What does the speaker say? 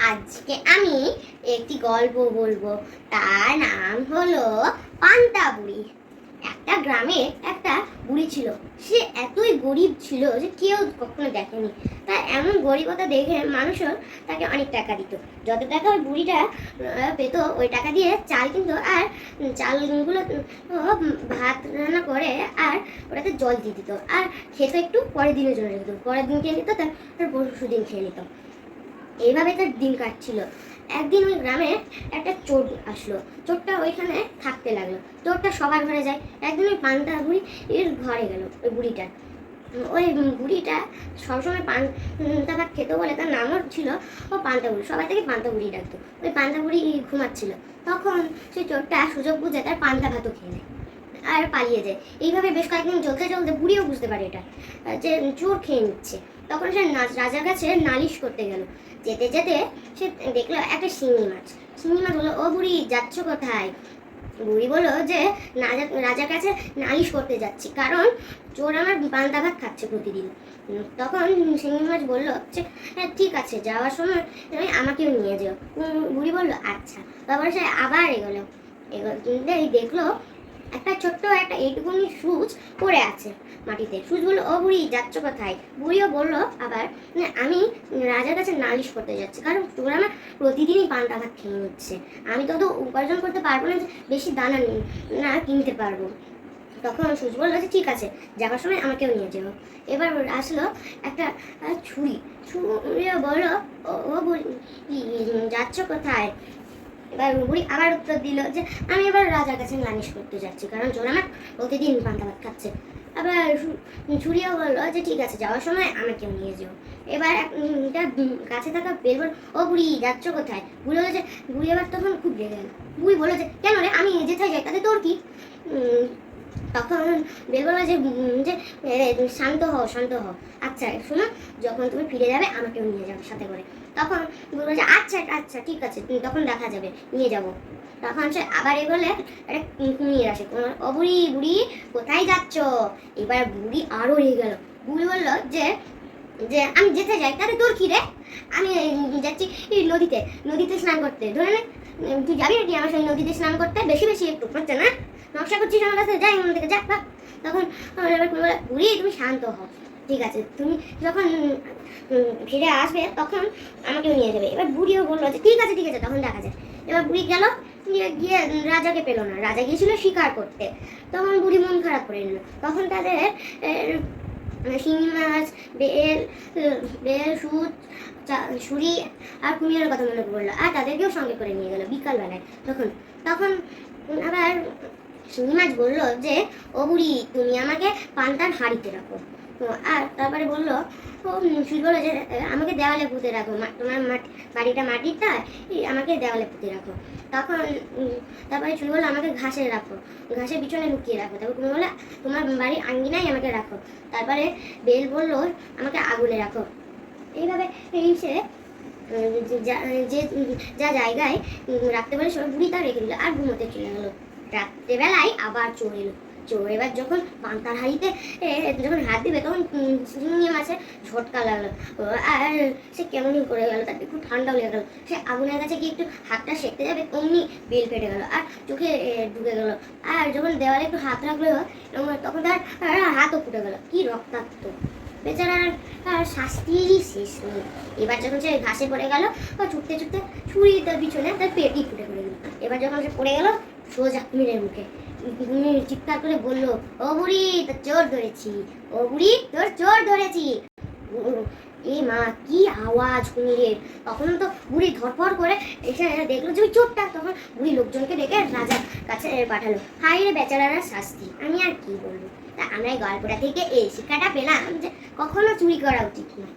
আজকে আমি একটি গল্প বলবো। তার নাম হলো পান্তা বুড়ি। একটা গ্রামে একটা বুড়ি ছিল। সে এতই গরিব ছিল যে কেউ কখনো দেখেনি। তার এমন গরিবতা দেখে মানুষও তাকে অনেক টাকা দিত। যত টাকা ওই বুড়িটা পেত ওই টাকা দিয়ে চাল কিনত, আর চালগুলো ভাত রান্না করে আর ওটাতে জল দিয়ে দিত, আর খেত একটু পরের দিনের জন্য রেখে দিত। পরের দিন খেয়ে নিত, তার পরশু দিন খেয়ে নিত। এইভাবে তার দিন কাটছিল। একদিন ওই গ্রামে একটা চোর আসলো। চোরটা ওইখানে থাকতে লাগলো। চোরটা সবার ঘরে যায়। একদিন ওই পান্তা বুড়ির ঘরে গেল। ওই বুড়িটা বুড়িটা সবসময় পান্তা ভাত খেত বলে তার নামও ছিল ও পান্তা বুড়ি। সবাই থেকে পান্তা বুড়ি ডাকতো। ওই পান্তা বুড়ি ঘুমাচ্ছিল, তখন সেই চোরটা সুযোগ বুঝে তার পান্তা ভাতও খেয়ে নেয় আর পালিয়ে যায়। এইভাবে বেশ কয়েকদিন চলতে চলতে বুড়িও বুঝতে পারে এটা, যে চোর খেয়ে নিচ্ছে। তখন সে রাজার কাছে নালিশ করতে গেল। যেতে যেতে সে দেখলো একটা শিঙি মাছ। শিঙি মাছ বললো, ও বুড়ি, যাচ্ছ কোথায়? বুড়ি বললো যে রাজার কাছে নালিশ করতে যাচ্ছি, কারণ চোর আমার পান্তা ভাত খাচ্ছে প্রতিদিন। তখন শিঙি মাছ বললো যে হ্যাঁ ঠিক আছে, যাওয়ার সময় তুমি আমাকেও নিয়ে যাও। বুড়ি বললো আচ্ছা। তারপরে সে আবার এগোলো। দেখলো একটা ছোট্ট একটা এইটুকুনি সুচ পড়ে আছে মাটিতে। সুচ বললো, ও বুড়ি, যাচ্ছ কোথায়? বুড়িও বললো আবার, আমি রাজার কাছে নালিশ করতে যাচ্ছি, কারণ তোর আমার প্রতিদিনই পান্তা ভাত খেয়ে নিচ্ছে। আমি তত উপার্জন করতে পারবো না যে বেশি দানা না কিনতে পারবো। তখন সুচ বললো যে ঠিক আছে, যাওয়ার সময় আমাকেও নিয়ে যাবো। এবার আসলো একটা ছুরি। ছুরিও বললো, ও বুড়ি, যাচ্ছ কোথায়? এবার বুড়ি আবার উত্তর দিল যে আমি এবার রাজার কাছে নালিশ করতে যাচ্ছি, কারণ চোর আমার প্রতিদিন পান্তা ভাত খাচ্ছে। আবার ছুরিও বললো যে ঠিক আছে, যাওয়ার সময় আমাকেও নিয়ে যাও। এবার কাছে থাকা বেল বল, ও বুড়ি, যাচ্ছ কোথায়? বুড়ি বললো যে বুড়ি আবার তখন খুব রেগে গেল। বুড়ি বললো যে কেন রে, আমি যেথায় যাই তাতে তোর কি? তখন বেল বললো যে শান্ত হও, শান্ত হও। আচ্ছা শোনো, যখন তুমি ফিরে যাবে আমাকেও নিয়ে যাবে সাথে করে। তখন বললো যে আচ্ছা আচ্ছা ঠিক আছে, তখন দেখা যাবে, নিয়ে যাব। তখন সে আবার এগোলে একটা কুমির আসে। ও বুড়ি, বুড়ি, কোথায় যাচ্ছ? এবার বুড়ি আরো রেগে গেল। বুড়ি বললো যে যে আমি যেতে যাই তাতে তোর কি রে? আমি যাচ্ছি নদীতে, নদীতে স্নান করতে। ধরে নে, তুই যাবি নাকি আমার সঙ্গে নদীতে স্নান করতে? বেশি বেশি একটু হচ্ছে না, নকশা করছিস আমার কাছে, যাই মন থেকে, যা। তখন এবার বুড়ি, তুমি শান্ত হও, ঠিক আছে, তুমি যখন ফিরে আসবে তখন আমাকেও নিয়ে যাবে। এবার বুড়িও বললো যে ঠিক আছে ঠিক আছে, তখন দেখা যায়। এবার বুড়ি গেল, গিয়ে রাজাকে পেলো না। রাজা গিয়েছিল শিকার করতে। তখন বুড়ি মন খারাপ করে নিল। তখন তাদের শিঙি মাছ, বেল বেল সুচ, ছুরি আর কুমিরের কথা মনে পড়লো, আর তাদেরকেও সঙ্গে করে নিয়ে গেল বিকালবেলায়। তখন তখন আবার শিঙি মাছ বললো যে ও বুড়ি, তুমি আমাকে পান্তার হাঁড়িতে রাখো। আর তারপরে বললো, ও সুই বললো যে আমাকে দেওয়ালে পুঁতে রাখো, তোমার বাড়িটা মাটির, তাই আমাকে দেওয়ালে পুঁতে রাখো। তখন তারপরে সুই বললো আমাকে ঘাসে রাখো, ঘাসের পিছনে লুকিয়ে রাখো। তারপর তুমি বললো তোমার বাড়ির আঙ্গিনায় আমাকে রাখো। তারপরে বেল বললো আমাকে আগুনে রাখো। এইভাবে সে যে যা জায়গায় রাখতে পারে সবাই বুড়ি তা রেখে দিল, আর ঘুমোতে চলে গেলো। রাত্রেবেলায় আবার চোর এলো। চোর এবার যখন পান্তার হাঁড়িতে যখন হাত দিবে তখন শিঙি মাছের ঝটকা লাগলো, আর সে কেমনই করে গেল, তার একটু ঠান্ডাও লেগে গেল। সে আগুনের কাছে গিয়ে একটু হাতটা সেঁকতে যাবে, অমনি বেল ফেটে গেল আর চোখে ঢুকে গেল। আর যখন দেওয়ালে একটু হাত রাখলো তখন তার হাতও ফুটে গেল, কি রক্তাক্ত। বেচারার শাস্তিরই শেষ নেই। এবার যখন সে ঘাসে পড়ে গেল, ছুটতে ছুটতে ছুরি তার পিছনে তার পেটই ফুটে পড়ে গেল। এবার যখন সে পড়ে গেল সোজা কুমিরের মুখে, কুমির চিৎকার করে বললো, ও বুড়ি, তোর চোর ধরেছি, ও বুড়ি, তোর চোর ধরেছি। এ মা, কি আওয়াজ কুমিরের! তখন তো বুড়ি ধরপড় করে এসে দেখলো যে ওই চোরটা। তখন বুড়ি লোকজনকে ডেকে রাজার কাছে পাঠালো। হাই রে বেচারার শাস্তি, আমি আর কি বলবো। তা আমরা এই গল্পটা থেকে এই শিক্ষাটা পেলাম যে কখনো চুরি করা উচিত না।